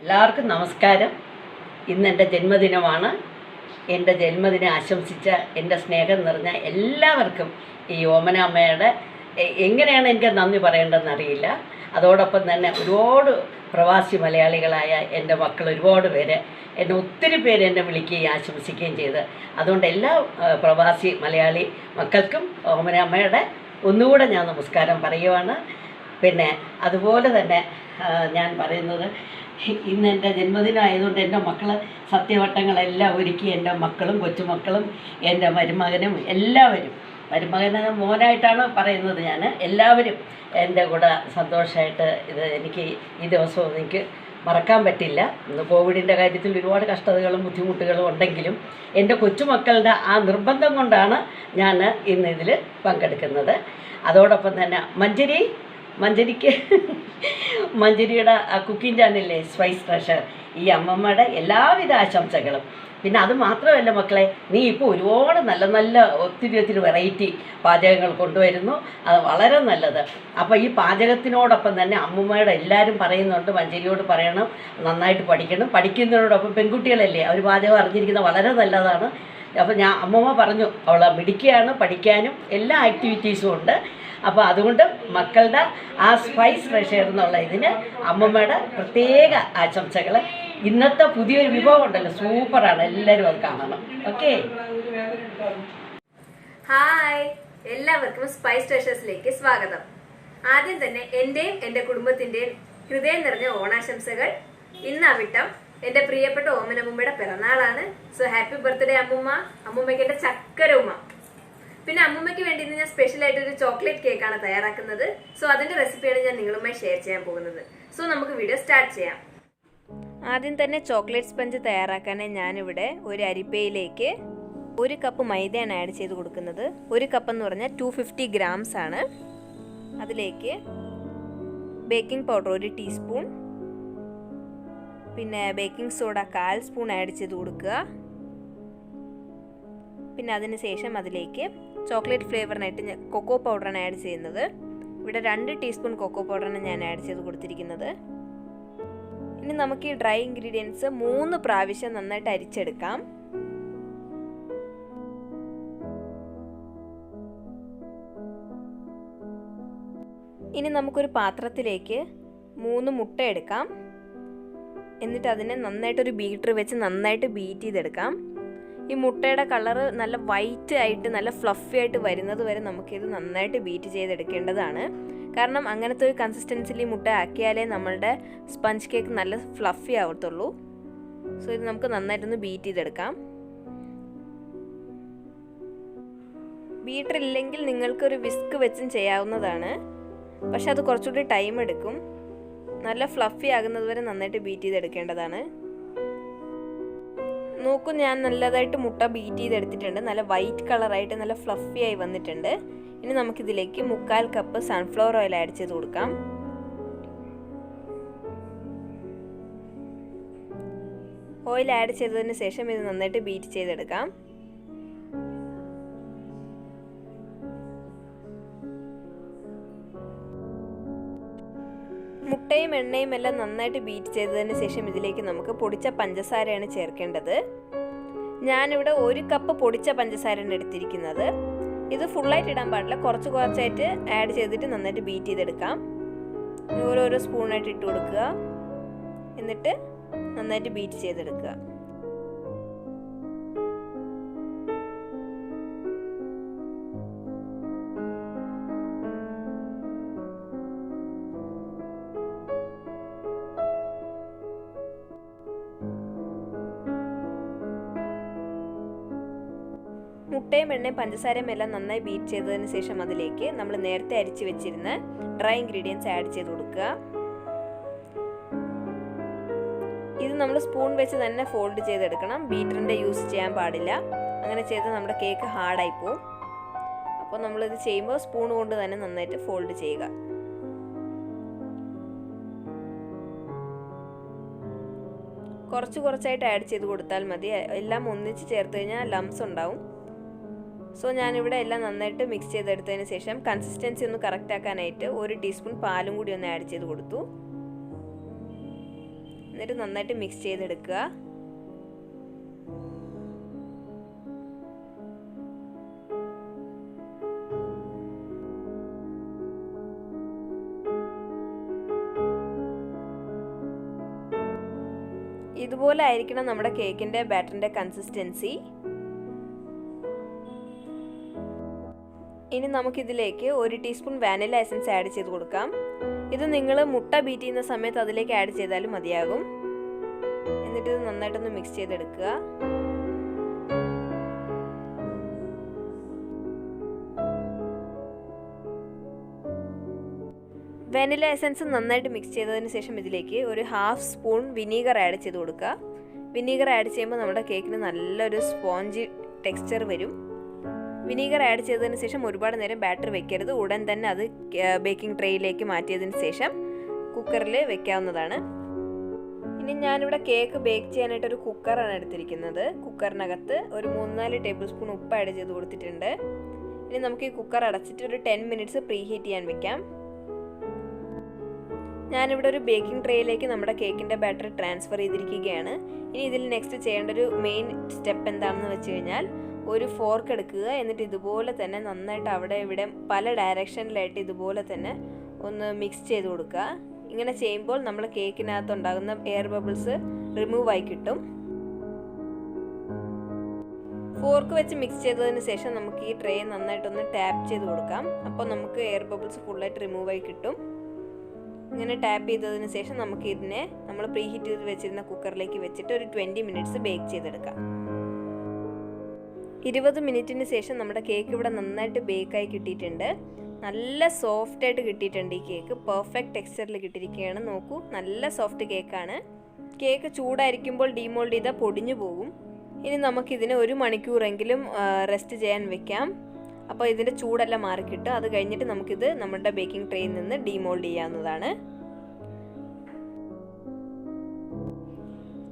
എല്ലാവർക്കും നമസ്കാരം. ഇന്ന് എൻ്റെ ജന്മദിനമാണ്. എൻ്റെ ജന്മദിനം ആശംസിച്ച എൻ്റെ സ്നേഹം നിറഞ്ഞ എല്ലാവർക്കും ഈ ഓമനാമ്മയുടെ എങ്ങനെയാണ് എനിക്ക് നന്ദി പറയേണ്ടതെന്ന് അറിയില്ല. അതോടൊപ്പം തന്നെ ഒരുപാട് പ്രവാസി മലയാളികളായ എൻ്റെ മക്കൾ ഒരുപാട് പേര് ഒത്തിരി പേര് എന്നെ വിളിക്കുകയും ആശംസിക്കുകയും ചെയ്ത്, അതുകൊണ്ട് എല്ലാ പ്രവാസി മലയാളി മക്കൾക്കും ഓമനാമ്മയുടെ ഒന്നുകൂടെ ഞാൻ നമസ്കാരം പറയുവാണ്. പിന്നെ അതുപോലെ തന്നെ ഞാൻ പറയുന്നത്, ഇന്ന് എൻ്റെ ജന്മദിനമായതുകൊണ്ട് എൻ്റെ മക്കൾ സത്യവട്ടങ്ങളെല്ലാം ഒരുക്കി എൻ്റെ മക്കളും കൊച്ചുമക്കളും എൻ്റെ മരുമകനും എല്ലാവരും, മരുമകനെ മോനായിട്ടാണ് പറയുന്നത് ഞാൻ, എല്ലാവരും എൻ്റെ കൂടെ സന്തോഷമായിട്ട് എനിക്ക് ഈ ദിവസവും എനിക്ക് മറക്കാൻ പറ്റില്ല. ഇന്ന് കോവിഡിൻ്റെ കാര്യത്തിൽ ഒരുപാട് കഷ്ടതകളും ബുദ്ധിമുട്ടുകളും ഉണ്ടെങ്കിലും എൻ്റെ കൊച്ചുമക്കളുടെ ആ നിർബന്ധം കൊണ്ടാണ് ഞാൻ ഇന്ന് ഇതിൽ പങ്കെടുക്കുന്നത്. അതോടൊപ്പം തന്നെ മഞ്ജരിയുടെ ആ കുക്കിംഗ് ചാനലിലെ സ്പൈസ് ട്രഷർ, ഈ അമ്മമ്മയുടെ എല്ലാവിധ ആശംസകളും. പിന്നെ അത് മാത്രമല്ല മക്കളെ, നീ ഇപ്പോൾ ഒരുപാട് നല്ല നല്ല ഒത്തിരി വെറൈറ്റി പാചകങ്ങൾ കൊണ്ടുവരുന്നു, അത് വളരെ നല്ലത്. അപ്പോൾ ഈ പാചകത്തിനോടൊപ്പം തന്നെ അമ്മമ്മയുടെ എല്ലാവരും പറയുന്നുണ്ട്, മഞ്ജരിയോട് പറയണം നന്നായിട്ട് പഠിക്കണം. പഠിക്കുന്നതിനോടൊപ്പം പെൺകുട്ടികളല്ലേ, അവർ പാചകം അറിഞ്ഞിരിക്കുന്നത് വളരെ നല്ലതാണ്. അപ്പോൾ അമ്മമ്മ പറഞ്ഞു അവൾ മിടുക്കിയാണ്, പഠിക്കാനും എല്ലാ ആക്ടിവിറ്റീസും ഉണ്ട്. അപ്പോൾ അതുകൊണ്ട് മക്കളുടെ ആ സ്പൈസ് ട്രഷർ എന്നുള്ള ഇതിന് അമ്മമ്മയുടെ പ്രത്യേക ആശംസകൾ. ഇന്നത്തെ പുതിയൊരു വിഭവം ഉണ്ടല്ലോ, സൂപ്പറാണ്, എല്ലാവരും അത് കാണണം. ഓക്കെ, ഹായ്, എല്ലാവർക്കും സ്പൈസ് ട്രഷേഴ്സിലേക്ക് സ്വാഗതം. ആദ്യം തന്നെ എന്റെയും എന്റെ കുടുംബത്തിന്റെയും ഹൃദയം നിറഞ്ഞ ഓണാശംസകൾ. ഇന്ന് അവിട്ടം എന്റെ പ്രിയപ്പെട്ട ഓമനമ്മയുടെ പിറന്നാളാണ്. സോ ഹാപ്പി ബർത്ത്ഡേ അമ്മുമ്മ. അമ്മുമ്മയ്ക്ക് എന്റെ ചക്കര ഉമ്മ. പിന്നെ അമ്മുമ്മയ്ക്ക് വേണ്ടി ഇന്ന് ഞാൻ സ്പെഷ്യൽ ആയിട്ട് ഒരു ചോക്ലേറ്റ് കേക്കാണ് തയ്യാറാക്കുന്നത്. സോ അതിന്റെ റെസിപ്പിയാണ് ഞാൻ നിങ്ങളുമായി ഷെയർ ചെയ്യാൻ പോകുന്നത്. സോ നമുക്ക് വീഡിയോ സ്റ്റാർട്ട് ചെയ്യാം. ആദ്യം തന്നെ ചോക്ലേറ്റ് സ്പഞ്ച് തയ്യാറാക്കാനായി ഞാനിവിടെ ഒരു അരിപ്പയിലേക്ക് 1 കപ്പ് മൈദയാണ് ആഡ് ചെയ്ത് കൊടുക്കുന്നത്. 1 കപ്പ് എന്ന് പറഞ്ഞാൽ 250 ഗ്രാംസ് ആണ്. അതിലേക്ക് ബേക്കിംഗ് പൗഡർ 1 ടീസ്പൂൺ, പിന്നെ ബേക്കിംഗ് സോഡ 1/4 സ്പൂൺ ആഡ് ചെയ്ത് കൊടുക്കുക. പിന്നെ അതിനുശേഷം അതിലേക്ക് ചോക്ലേറ്റ് ഫ്ലേവറിനായിട്ട് കൊക്കോ പൗഡറാണ് ആഡ് ചെയ്യുന്നത്. ഇവിടെ 2 ടീസ്പൂൺ കൊക്കോ പൗഡറാണ് ഞാൻ ആഡ് ചെയ്ത് കൊടുത്തിരിക്കുന്നത്. ഇനി നമുക്ക് ഈ ഡ്രൈ ഇൻഗ്രീഡിയൻസ് 3 പ്രാവശ്യം നന്നായിട്ട് അരിച്ചെടുക്കാം. ഇനി നമുക്കൊരു പാത്രത്തിലേക്ക് 3 മുട്ട എടുക്കാം. എന്നിട്ട് അതിനെ നന്നായിട്ടൊരു ബീറ്റർ വെച്ച് നന്നായിട്ട് ബീറ്റ് ചെയ്തെടുക്കാം. ഈ മുട്ടയുടെ കളറ് നല്ല വൈറ്റ് ആയിട്ട് നല്ല ഫ്ലഫി ആയിട്ട് വരുന്നത് വരെ നമുക്കിത് നന്നായിട്ട് ബീറ്റ് ചെയ്തെടുക്കേണ്ടതാണ്. കാരണം അങ്ങനത്തെ ഒരു കൺസിസ്റ്റൻസിൽ ഈ മുട്ട ആക്കിയാലേ നമ്മളുടെ സ്പഞ്ച് കേക്ക് നല്ല ഫ്ലഫി ആവത്തുള്ളൂ. സോ ഇത് നമുക്ക് നന്നായിട്ടൊന്ന് ബീറ്റ് ചെയ്തെടുക്കാം. ബീറ്റർ ഇല്ലെങ്കിൽ നിങ്ങൾക്കൊരു വിസ്ക് വെച്ചും ചെയ്യാവുന്നതാണ്, പക്ഷെ അത് കുറച്ചുകൂടി ടൈം എടുക്കും. നല്ല ഫ്ലഫി ആകുന്നത് വരെ നന്നായിട്ട് ബീറ്റ് ചെയ്തെടുക്കേണ്ടതാണ്. നോക്കൂ, ഞാൻ നല്ലതായിട്ട് മുട്ട ബീറ്റ് ചെയ്തെടുത്തിട്ടുണ്ട്. നല്ല വൈറ്റ് കളറായിട്ട് നല്ല ഫ്ലഫി ആയി വന്നിട്ടുണ്ട്. ഇനി നമുക്കിതിലേക്ക് 1/4 കപ്പ് സൺഫ്ലവർ ഓയിൽ ആഡ് ചെയ്ത് കൊടുക്കാം. ഓയിൽ ആഡ് ചെയ്തതിന് ശേഷം ഇത് നന്നായിട്ട് ബീറ്റ് ചെയ്തെടുക്കാം. മുട്ടയും എണ്ണയും എല്ലാം നന്നായിട്ട് ബീറ്റ് ചെയ്തതിന് ശേഷം ഇതിലേക്ക് നമുക്ക് പൊടിച്ച പഞ്ചസാരയാണ് ചേർക്കേണ്ടത്. ഞാനിവിടെ 1 കപ്പ് പൊടിച്ച പഞ്ചസാരയാണ് എടുത്തിരിക്കുന്നത്. ഇത് ഫുള്ളായിട്ട് ഇടാൻ പാടില്ല, കുറച്ചായിട്ട് ആഡ് ചെയ്തിട്ട് നന്നായിട്ട് ബീറ്റ് ചെയ്തെടുക്കാം. ഓരോരോ സ്പൂണായിട്ട് ഇട്ട് കൊടുക്കുക, എന്നിട്ട് നന്നായിട്ട് ബീറ്റ് ചെയ്തെടുക്കുക. മുട്ടയും എണ്ണയും പഞ്ചസാരയും എല്ലാം നന്നായി ബീറ്റ് ചെയ്തതിന് ശേഷം അതിലേക്ക് നമ്മൾ നേരത്തെ അരിച്ച് വെച്ചിരുന്ന ഡ്രൈ ഇൻഗ്രീഡിയൻസ് ആഡ് ചെയ്ത് കൊടുക്കുക. ഇത് നമ്മൾ സ്പൂൺ വെച്ച് തന്നെ ഫോൾഡ് ചെയ്തെടുക്കണം, ബീറ്ററിൻ്റെ യൂസ് ചെയ്യാൻ പാടില്ല. അങ്ങനെ ചെയ്താൽ നമ്മുടെ കേക്ക് ഹാർഡായി പോവും. അപ്പോൾ നമ്മളിത് ചെയ്യുമ്പോൾ സ്പൂൺ കൊണ്ട് തന്നെ നന്നായിട്ട് ഫോൾഡ് ചെയ്യുക. കുറച്ചായിട്ട് ആഡ് ചെയ്ത് കൊടുത്താൽ മതി. എല്ലാം ഒന്നിച്ച് ചേർത്ത് കഴിഞ്ഞാൽ ലംസ് ഉണ്ടാവും. സോ ഞാനിവിടെ എല്ലാം നന്നായിട്ട് മിക്സ് ചെയ്തെടുത്തതിന് ശേഷം കൺസിസ്റ്റൻസി ഒന്ന് കറക്റ്റ് ആക്കാനായിട്ട് 1 ടീസ്പൂൺ പാലും കൂടി ഒന്ന് ആഡ് ചെയ്ത് കൊടുത്തു. എന്നിട്ട് നന്നായിട്ട് മിക്സ് ചെയ്തെടുക്കുക. ഇതുപോലെ ആയിരിക്കണം നമ്മുടെ കേക്കിൻ്റെ ബാറ്ററിൻ്റെ കൺസിസ്റ്റൻസി. ഇനി നമുക്കിതിലേക്ക് 1 ടീസ്പൂൺ വാനില എസൻസ് ആഡ് ചെയ്ത് കൊടുക്കാം. ഇത് നിങ്ങൾ മുട്ട ബീറ്റ് ചെയ്യുന്ന സമയത്ത് അതിലേക്ക് ആഡ് ചെയ്താലും മതിയാകും. എന്നിട്ട് ഇത് നന്നായിട്ടൊന്ന് മിക്സ് ചെയ്തെടുക്കുക. വാനില എസൻസ് നന്നായിട്ട് മിക്സ് ചെയ്തതിന് ശേഷം ഇതിലേക്ക് ഒരു 1/2 സ്പൂൺ വിനീഗർ ആഡ് ചെയ്ത് കൊടുക്കുക. വിനീഗർ ആഡ് ചെയ്യുമ്പോൾ നമ്മുടെ കേക്കിന് നല്ലൊരു സ്പോഞ്ചി ടെക്സ്ചർ വരും. വിനീഗർ ആഡ് ചെയ്തതിന് ശേഷം ഒരുപാട് നേരം ബാറ്റർ വെക്കരുത്. ഉടൻ തന്നെ അത് ബേക്കിംഗ് ട്രേയിലേക്ക് മാറ്റിയതിന് ശേഷം കുക്കറിൽ വെക്കാവുന്നതാണ്. ഇനി ഞാനിവിടെ കേക്ക് ബേക്ക് ചെയ്യാനായിട്ടൊരു കുക്കറാണ് എടുത്തിരിക്കുന്നത്. കുക്കറിനകത്ത് ഒരു 3-4 ടേബിൾ സ്പൂൺ ഉപ്പ് ആഡ് ചെയ്ത് കൊടുത്തിട്ടുണ്ട്. ഇനി നമുക്ക് ഈ കുക്കർ അടച്ചിട്ട് ഒരു 10 മിനിറ്റ്സ് പ്രീ ഹീറ്റ് ചെയ്യാൻ വെക്കാം. ഞാനിവിടെ ഒരു ബേക്കിംഗ് ട്രേയിലേക്ക് നമ്മുടെ കേക്കിൻ്റെ ബാറ്റർ ട്രാൻസ്ഫർ ചെയ്തിരിക്കുകയാണ്. ഇനി ഇതിൽ നെക്സ്റ്റ് ചെയ്യേണ്ട ഒരു മെയിൻ സ്റ്റെപ്പ് എന്താണെന്ന് വെച്ച് കഴിഞ്ഞാൽ ഒരു ഫോർക്ക് എടുക്കുക. എന്നിട്ട് ഇതുപോലെ തന്നെ നന്നായിട്ട് അവിടെ ഇവിടെ പല ഡയറക്ഷനിലായിട്ട് ഇതുപോലെ തന്നെ ഒന്ന് മിക്സ് ചെയ്ത് കൊടുക്കുക. ഇങ്ങനെ ചെയ്യുമ്പോൾ നമ്മൾ കേക്കിനകത്ത് ഉണ്ടാകുന്ന എയർ ബബിൾസ് റിമൂവ് ആയി കിട്ടും. ഫോർക്ക് വെച്ച് മിക്സ് ചെയ്തതിന് ശേഷം നമുക്ക് ഈ ട്രേ നന്നായിട്ടൊന്ന് ടാപ്പ് ചെയ്ത് കൊടുക്കാം. അപ്പോൾ നമുക്ക് എയർ ബബിൾസ് ഫുള്ളായിട്ട് റിമൂവ് ആയി കിട്ടും. ഇങ്ങനെ ടാപ്പ് ചെയ്തതിന് ശേഷം നമുക്ക് ഇതിനെ നമ്മൾ പ്രീ ഹീറ്റ് ചെയ്ത് വെച്ചിരുന്ന കുക്കറിലേക്ക് വെച്ചിട്ട് ഒരു 20 മിനിറ്റ്സ് ബേക്ക് ചെയ്തെടുക്കാം. 20 മിനിറ്റിന് ശേഷം നമ്മുടെ കേക്ക് ഇവിടെ നന്നായിട്ട് ബേക്കായി കിട്ടിയിട്ടുണ്ട്. നല്ല സോഫ്റ്റായിട്ട് കിട്ടിയിട്ടുണ്ട്. ഈ കേക്ക് പെർഫെക്റ്റ് ടെക്സ്ചറിൽ കിട്ടിയിരിക്കുകയാണ്. നോക്കൂ, നല്ല സോഫ്റ്റ് കേക്കാണ്. കേക്ക് ചൂടായിരിക്കുമ്പോൾ ഡീമോൾഡ് ചെയ്താൽ പൊടിഞ്ഞു പോകും. ഇനി നമുക്കിതിനെ 1 മണിക്കൂറെങ്കിലും റെസ്റ്റ് ചെയ്യാൻ വെക്കാം. അപ്പോൾ ഇതിൻ്റെ ചൂടെല്ലാം മാറിക്കിട്ടും. അത് കഴിഞ്ഞിട്ട് നമുക്കിത് നമ്മുടെ ബേക്കിംഗ് ട്രേയിൽ നിന്ന് ഡീമോൾഡ് ചെയ്യാവുന്നതാണ്.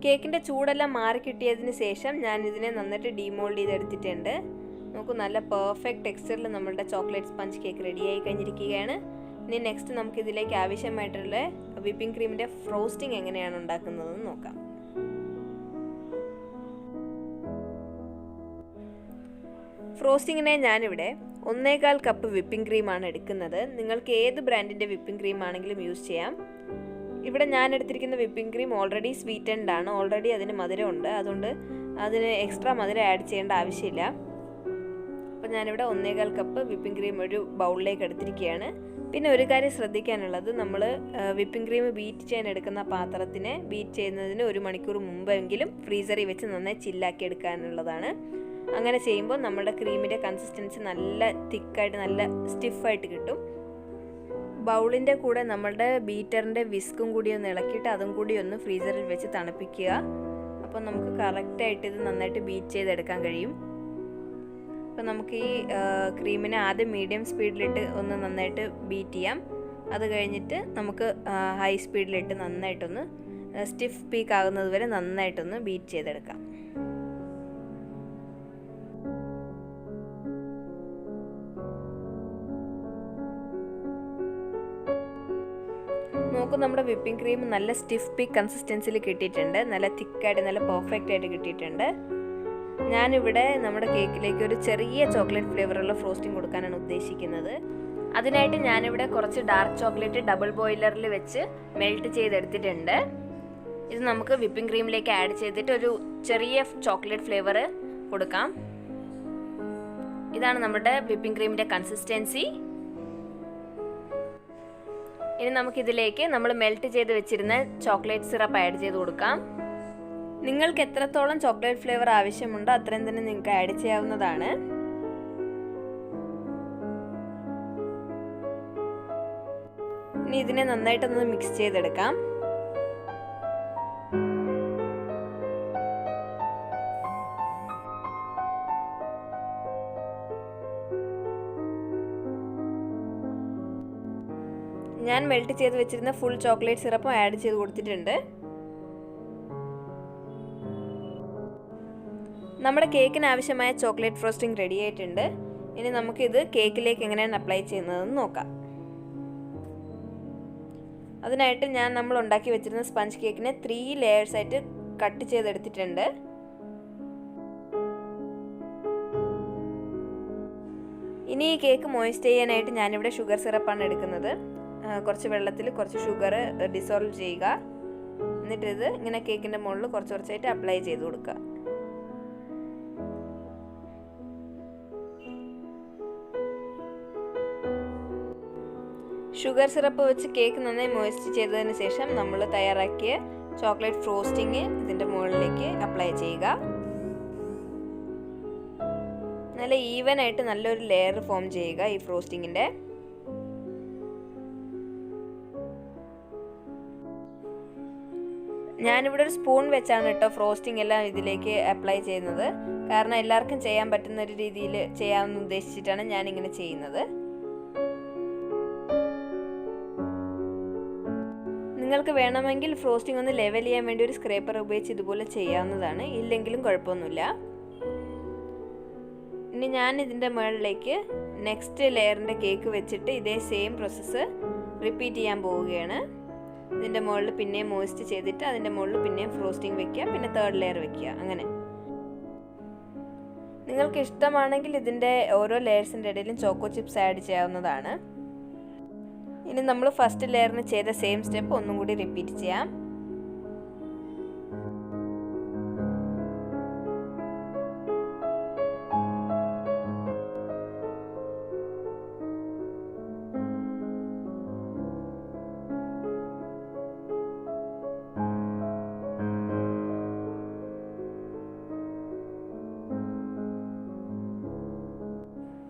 കേക്കിൻ്റെ ചൂടെല്ലാം മാറിക്കിട്ടിയതിന് ശേഷം ഞാൻ ഇതിനെ നന്നായിട്ട് ഡീമോൾഡ് ചെയ്തെടുത്തിട്ടുണ്ട്. നോക്കൂ, നല്ല പെർഫെക്റ്റ് ടെക്സ്ചറിൽ നമ്മളുടെ ചോക്ലേറ്റ് സ്പഞ്ച് കേക്ക് റെഡിയായി കഴിഞ്ഞിരിക്കുകയാണ്. ഇനി നെക്സ്റ്റ് നമുക്കിതിലേക്ക് ആവശ്യമായിട്ടുള്ള വിപ്പിംഗ് ക്രീമിൻ്റെ ഫ്രോസ്റ്റിംഗ് എങ്ങനെയാണ് ഉണ്ടാക്കുന്നതെന്ന് നോക്കാം. ഫ്രോസ്റ്റിങ്ങിനെ ഞാനിവിടെ 1/4 കപ്പ് വിപ്പിംഗ് ക്രീമാണ് എടുക്കുന്നത്. നിങ്ങൾക്ക് ഏത് ബ്രാൻഡിൻ്റെ വിപ്പിംഗ് ക്രീം ആണെങ്കിലും യൂസ് ചെയ്യാം. ഇവിടെ ഞാൻ എടുത്തിരിക്കുന്ന വിപ്പിംഗ് ക്രീം ഓൾറെഡി സ്വീറ്റൻഡ് ആണ്. ഓൾറെഡി അതിന് മധുരമുണ്ട്. അതുകൊണ്ട് അതിന് എക്സ്ട്രാ മധുരം ആഡ് ചെയ്യേണ്ട ആവശ്യമില്ല. അപ്പോൾ ഞാനിവിടെ 1/4 കപ്പ് വിപ്പിംഗ് ക്രീം ഒരു ബൗളിലേക്ക് എടുത്തിരിക്കുകയാണ്. പിന്നെ ഒരു കാര്യം ശ്രദ്ധിക്കാനുള്ളത്, നമ്മൾ വിപ്പിംഗ് ക്രീം ബീറ്റ് ചെയ്യാൻ എടുക്കുന്ന പാത്രത്തിനെ ബീറ്റ് ചെയ്യുന്നതിന് 1 മണിക്കൂർ മുമ്പെങ്കിലും ഫ്രീസറിൽ വെച്ച് നന്നായി ചില്ലാക്കി എടുക്കാനുള്ളതാണ്. അങ്ങനെ ചെയ്യുമ്പോൾ നമ്മുടെ ക്രീമിൻ്റെ കൺസിസ്റ്റൻസി നല്ല തിക്കായിട്ട് നല്ല സ്റ്റിഫായിട്ട് കിട്ടും. ബൗളിൻ്റെ കൂടെ നമ്മളുടെ ബീറ്ററിൻ്റെ വിസ്കും കൂടി ഒന്ന് ഇളക്കിയിട്ട് അതും കൂടി ഒന്ന് ഫ്രീസറിൽ വെച്ച് തണുപ്പിക്കുക. അപ്പോൾ നമുക്ക് കറക്റ്റായിട്ട് ഇത് നന്നായിട്ട് ബീറ്റ് ചെയ്തെടുക്കാൻ കഴിയും. അപ്പോൾ നമുക്ക് ഈ ക്രീമിനെ ആദ്യം മീഡിയം സ്പീഡിലിട്ട് ഒന്ന് നന്നായിട്ട് ബീറ്റ് ചെയ്യാം. അത് കഴിഞ്ഞിട്ട് നമുക്ക് ഹൈ സ്പീഡിലിട്ട് നന്നായിട്ടൊന്ന് സ്റ്റിഫ് പീക്ക് ആകുന്നത് വരെ നന്നായിട്ടൊന്ന് ബീറ്റ് ചെയ്തെടുക്കാം. നോക്കൂ, നമ്മുടെ വിപ്പിംഗ് ക്രീം നല്ല സ്റ്റിഫ് പീക്ക് കൺസിസ്റ്റൻസിയിൽ കിട്ടിയിട്ടുണ്ട്. നല്ല തിക്കായിട്ട് നല്ല പെർഫെക്റ്റ് ആയിട്ട് കിട്ടിയിട്ടുണ്ട്. ഞാനിവിടെ നമ്മുടെ കേക്കിലേക്ക് ഒരു ചെറിയ ചോക്ലേറ്റ് ഫ്ലേവറുള്ള ഫ്രോസ്റ്റിംഗ് കൊടുക്കാനാണ് ഉദ്ദേശിക്കുന്നത്. അതിനായിട്ട് ഞാനിവിടെ കുറച്ച് ഡാർക്ക് ചോക്ലേറ്റ് ഡബിൾ ബോയിലറിൽ വെച്ച് മെൽറ്റ് ചെയ്തെടുത്തിട്ടുണ്ട്. ഇത് നമുക്ക് വിപ്പിംഗ് ക്രീമിലേക്ക് ആഡ് ചെയ്തിട്ട് ഒരു ചെറിയ ചോക്ലേറ്റ് ഫ്ലേവർ കൊടുക്കാം. ഇതാണ് നമ്മുടെ വിപ്പിംഗ് ക്രീമിൻ്റെ കൺസിസ്റ്റൻസി. ഇനി നമുക്കിതിലേക്ക് നമ്മൾ മെൽറ്റ് ചെയ്ത് വെച്ചിരുന്ന ചോക്ലേറ്റ് സിറപ്പ് ആഡ് ചെയ്ത് കൊടുക്കാം. നിങ്ങൾക്ക് എത്രത്തോളം ചോക്ലേറ്റ് ഫ്ലേവർ ആവശ്യമുണ്ടോ അത്രയും തന്നെ നിങ്ങൾക്ക് ആഡ് ചെയ്യാവുന്നതാണ്. ഇനി ഇതിനെ നന്നായിട്ടൊന്ന് മിക്സ് ചെയ്തെടുക്കാം. ഞാൻ മെൽറ്റ് ചെയ്ത് വെച്ചിരുന്ന ഫുൾ ചോക്ലേറ്റ് സിറപ്പും ആഡ് ചെയ്ത് കൊടുത്തിട്ടുണ്ട്. നമ്മുടെ കേക്കിന് ആവശ്യമായ ചോക്ലേറ്റ് ഫ്രോസ്റ്റിംഗ് റെഡി ആയിട്ടുണ്ട്. ഇനി നമുക്കിത് കേക്കിലേക്ക് എങ്ങനെയാണ് അപ്ലൈ ചെയ്യുന്നതെന്ന് നോക്കാം. അതിനായിട്ട് നമ്മൾ ഉണ്ടാക്കി വെച്ചിരുന്ന സ്പഞ്ച് കേക്കിനെ 3 ലെയേഴ്സ് ആയിട്ട് കട്ട് ചെയ്തെടുത്തിട്ടുണ്ട്. ഇനി ഈ കേക്ക് മോയിസ്റ്റ് ചെയ്യാനായിട്ട് ഞാനിവിടെ ഷുഗർ സിറപ്പാണ് എടുക്കുന്നത്. കുറച്ച് വെള്ളത്തിൽ കുറച്ച് ഷുഗർ ഡിസോൾവ് ചെയ്യുക. എന്നിട്ട് ഇത് ഇങ്ങനെ കേക്കിൻ്റെ മുകളിൽ കുറച്ച് കുറച്ചായിട്ട് അപ്ലൈ ചെയ്ത് കൊടുക്കുക. ഷുഗർ സിറപ്പ് വെച്ച് കേക്ക് നന്നായി മോയിസ്റ്റ് ചെയ്തതിന് ശേഷം നമ്മൾ തയ്യാറാക്കിയ ചോക്ലേറ്റ് ഫ്രോസ്റ്റിംഗ് ഇതിൻ്റെ മുകളിലേക്ക് അപ്ലൈ ചെയ്യുക. നല്ല ഈവൻ ആയിട്ട് നല്ലൊരു ലെയർ ഫോം ചെയ്യുക ഈ ഫ്രോസ്റ്റിങ്ങിൻ്റെ. ഞാനിവിടെ ഒരു സ്പൂൺ വെച്ചാണ് കേട്ടോ ഫ്രോസ്റ്റിംഗ് എല്ലാം ഇതിലേക്ക് അപ്ലൈ ചെയ്യുന്നത്. കാരണം എല്ലാവർക്കും ചെയ്യാൻ പറ്റുന്ന ഒരു രീതിയിൽ ചെയ്യാമെന്ന് ഉദ്ദേശിച്ചിട്ടാണ് ഞാനിങ്ങനെ ചെയ്യുന്നത്. നിങ്ങൾക്ക് വേണമെങ്കിൽ ഫ്രോസ്റ്റിംഗ് ഒന്ന് ലെവൽ ചെയ്യാൻ വേണ്ടി ഒരു സ്ക്രേപ്പർ ഉപയോഗിച്ച് ഇതുപോലെ ചെയ്യാവുന്നതാണ്. ഇല്ലെങ്കിലും കുഴപ്പമൊന്നുമില്ല. ഇനി ഞാൻ ഇതിൻ്റെ മുകളിലേക്ക് നെക്സ്റ്റ് ലെയറിൻ്റെ കേക്ക് വെച്ചിട്ട് ഇതേ സെയിം പ്രോസസ്സ് റിപ്പീറ്റ് ചെയ്യാൻ പോവുകയാണ്. ഇതിൻ്റെ മുകളിൽ പിന്നെയും മോയിസ്റ്റ് ചെയ്തിട്ട് അതിൻ്റെ മുകളിൽ പിന്നെയും ഫ്രോസ്റ്റിംഗ് വെക്കുക, പിന്നെ 3rd ലെയർ വെക്കുക. അങ്ങനെ നിങ്ങൾക്ക് ഇഷ്ടമാണെങ്കിൽ ഇതിൻ്റെ ഓരോ ലെയേഴ്സിൻ്റെ ഇടയിലും ചോക്കോ ചിപ്സ് ആഡ് ചെയ്യാവുന്നതാണ്. ഇനി നമ്മൾ ഫസ്റ്റ് ലെയറിന് ചെയ്ത സെയിം സ്റ്റെപ്പ് ഒന്നും കൂടി റിപ്പീറ്റ് ചെയ്യാം.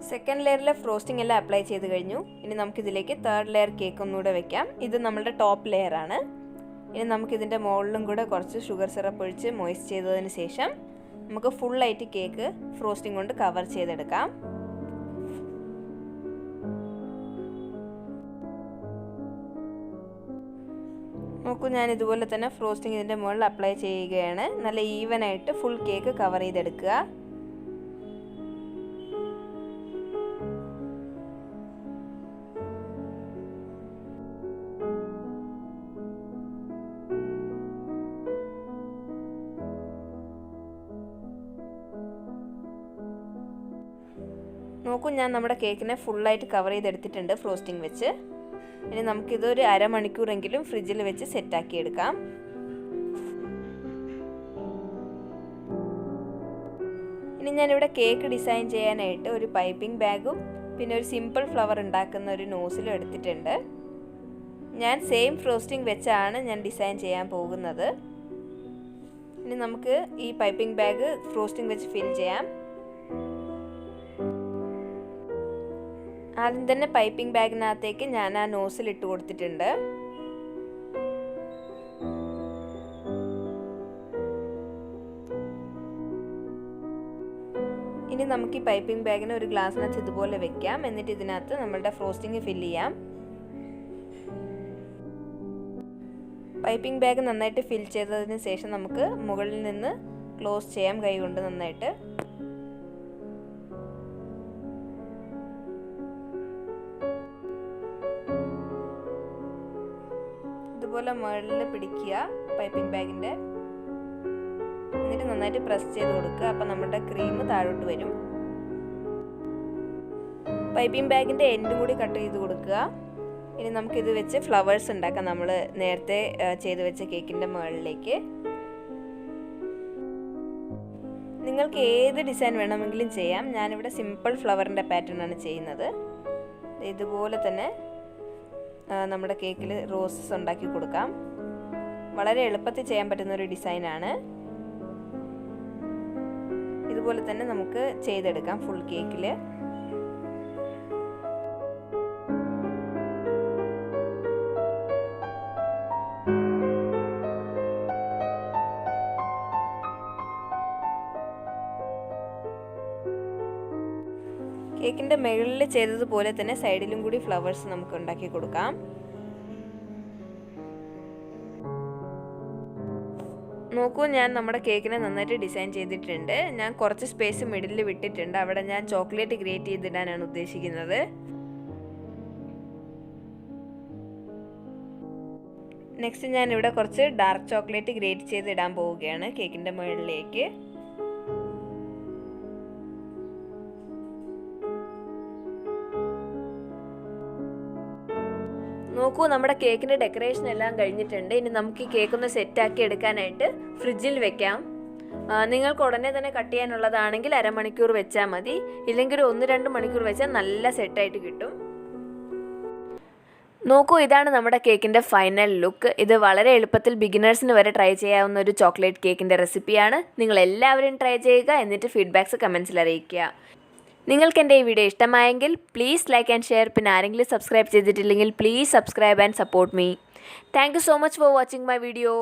സെക്കൻഡ് ലെയറിലെ ഫ്രോസ്റ്റിംഗ് എല്ലാം അപ്ലൈ ചെയ്ത് കഴിഞ്ഞു. ഇനി നമുക്കിതിലേക്ക് 3rd ലെയർ കേക്ക് ഒന്നുകൂടെ വെക്കാം. ഇത് നമ്മളുടെ ടോപ്പ് ലെയറാണ്. ഇനി നമുക്കിതിൻ്റെ മുകളിലും കൂടെ കുറച്ച് ഷുഗർ സിറപ്പ് ഒഴിച്ച് മോയിസ്റ്റ് ചെയ്തതിന് ശേഷം നമുക്ക് ഫുള്ളായിട്ട് കേക്ക് ഫ്രോസ്റ്റിംഗ് കൊണ്ട് കവർ ചെയ്തെടുക്കാം. നോക്കൂ, ഞാൻ ഇതുപോലെ തന്നെ ഫ്രോസ്റ്റിംഗ് ഇതിൻ്റെ മുകളിൽ അപ്ലൈ ചെയ്യുകയാണ്. നല്ല ഈവനായിട്ട് ഫുൾ കേക്ക് കവർ ചെയ്തെടുക്കുക. നോക്കൂ, ഞാൻ നമ്മുടെ കേക്കിനെ ഫുള്ളായിട്ട് കവർ ചെയ്തെടുത്തിട്ടുണ്ട് ഫ്രോസ്റ്റിംഗ് വെച്ച്. ഇനി നമുക്കിതൊരു അരമണിക്കൂറെങ്കിലും ഫ്രിഡ്ജിൽ വെച്ച് സെറ്റാക്കി എടുക്കാം. ഇനി ഞാനിവിടെ കേക്ക് ഡിസൈൻ ചെയ്യാനായിട്ട് ഒരു പൈപ്പിംഗ് ബാഗും പിന്നെ ഒരു സിമ്പിൾ ഫ്ലവർ ഉണ്ടാക്കുന്ന ഒരു നോസിലും എടുത്തിട്ടുണ്ട്. ഞാൻ സെയിം ഫ്രോസ്റ്റിംഗ് വെച്ചാണ് ഞാൻ ഡിസൈൻ ചെയ്യാൻ പോകുന്നത്. ഇനി നമുക്ക് ഈ പൈപ്പിംഗ് ബാഗ് ഫ്രോസ്റ്റിംഗ് വെച്ച് ഫിൽ ചെയ്യാം. ആദ്യം തന്നെ പൈപ്പിംഗ് ബാഗിനകത്തേക്ക് ഞാൻ ആ നോസിൽ ഇട്ട് കൊടുത്തിട്ടുണ്ട്. ഇനി നമുക്ക് ഈ പൈപ്പിംഗ് ബാഗിനെ ഒരു ഗ്ലാസ്സിനകത്ത് ഇതുപോലെ വെക്കാം. എന്നിട്ട് ഇതിനകത്ത് നമ്മളുടെ ഫ്രോസ്റ്റിംഗ് ഫില്ല് ചെയ്യാം. പൈപ്പിംഗ് ബാഗ് നന്നായിട്ട് ഫിൽ ചെയ്തതിന് ശേഷം നമുക്ക് മുകളിൽ നിന്ന് ക്ലോസ് ചെയ്യാം കൈകൊണ്ട് നന്നായിട്ട്. ഇതുപോലെ മുകളിൽ പിടിക്കുക പൈപ്പിംഗ് ബാഗിൻ്റെ. എന്നിട്ട് നന്നായിട്ട് പ്രസ് ചെയ്ത് കൊടുക്കുക. അപ്പം നമ്മുടെ ക്രീം താഴോട്ട് വരും. പൈപ്പിംഗ് ബാഗിൻ്റെ എൻഡ് കൂടി കട്ട് ചെയ്ത് കൊടുക്കുക. ഇനി നമുക്കിത് വെച്ച് ഫ്ലവേഴ്സ് ഉണ്ടാക്കാം. നമ്മൾ നേരത്തെ ചെയ്ത് വെച്ച കേക്കിൻ്റെ മുകളിലേക്ക് നിങ്ങൾക്ക് ഏത് ഡിസൈൻ വേണമെങ്കിലും ചെയ്യാം. ഞാനിവിടെ സിമ്പിൾ ഫ്ലവറിൻ്റെ പാറ്റേൺ ആണ് ചെയ്യുന്നത്. ഇതുപോലെ തന്നെ നമ്മുടെ കേക്കിൽ റോസസ് ഉണ്ടാക്കി കൊടുക്കാം. വളരെ എളുപ്പത്തിൽ ചെയ്യാൻ പറ്റുന്ന ഒരു ഡിസൈനാണ്. ഇതുപോലെ തന്നെ നമുക്ക് ചെയ്തെടുക്കാം ഫുൾ കേക്കിൽ. കേക്കിൻ്റെ മുകളിൽ ചെയ്തതുപോലെ തന്നെ സൈഡിലും കൂടി ഫ്ലവേഴ്സ് നമുക്ക് ഉണ്ടാക്കി കൊടുക്കാം. നോക്കൂ, ഞാൻ നമ്മുടെ കേക്കിനെ നന്നായിട്ട് ഡിസൈൻ ചെയ്തിട്ടുണ്ട്. ഞാൻ കുറച്ച് സ്പേസ് മിഡിലിൽ വിട്ടിട്ടുണ്ട്. അവിടെ ഞാൻ ചോക്ലേറ്റ് ഗ്രേറ്റ് ചെയ്തിടാനാണ് ഉദ്ദേശിക്കുന്നത്. നെക്സ്റ്റ് ഞാനിവിടെ കുറച്ച് ഡാർക്ക് ചോക്ലേറ്റ് ഗ്രേറ്റ് ചെയ്ത് ഇടാൻ പോവുകയാണ് കേക്കിൻ്റെ മുകളിലേക്ക്. നോക്കൂ, നമ്മുടെ കേക്കിൻ്റെ ഡെക്കറേഷൻ എല്ലാം കഴിഞ്ഞിട്ടുണ്ട്. ഇനി നമുക്ക് ഈ കേക്ക് ഒന്ന് സെറ്റാക്കി എടുക്കാനായിട്ട് ഫ്രിഡ്ജിൽ വെക്കാം. നിങ്ങൾക്ക് ഉടനെ തന്നെ കട്ട് ചെയ്യാനുള്ളതാണെങ്കിൽ അരമണിക്കൂർ വെച്ചാൽ മതി, ഇല്ലെങ്കിൽ 1-2 മണിക്കൂർ വെച്ചാൽ നല്ല സെറ്റായിട്ട് കിട്ടും. നോക്കൂ, ഇതാണ് നമ്മുടെ കേക്കിൻ്റെ ഫൈനൽ ലുക്ക്. ഇത് വളരെ എളുപ്പത്തിൽ ബിഗിനേഴ്സിന് വരെ ട്രൈ ചെയ്യാവുന്ന ഒരു ചോക്ലേറ്റ് കേക്കിൻ്റെ റെസിപ്പിയാണ്. നിങ്ങൾ എല്ലാവരും ട്രൈ ചെയ്യുക, എന്നിട്ട് ഫീഡ്ബാക്ക്സ് കമൻസിൽ അറിയിക്കുക. നിങ്ങൾക്ക് എൻ്റെ ഈ വീഡിയോ ഇഷ്ടമായെങ്കിൽ പ്ലീസ് ലൈക്ക് ആൻഡ് ഷെയർ. പിന്നെ ആരെങ്കിലും സബ്സ്ക്രൈബ് ചെയ്തിട്ടില്ലെങ്കിൽ please subscribe and support me. Thank you so much for watching my video.